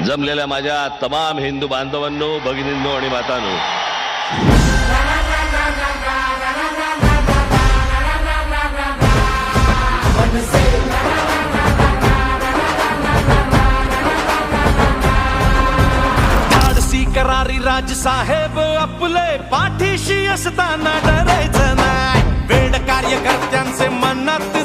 जमलेल्या माझ्या तमाम हिंदू बांधवांनो, भगिनींनो आणि मातांनो, धाडसी करारी राजसाहेब आपले पाठीशी असताना डरायचं नाही. वेड कार्यकर्त्यांचे मनात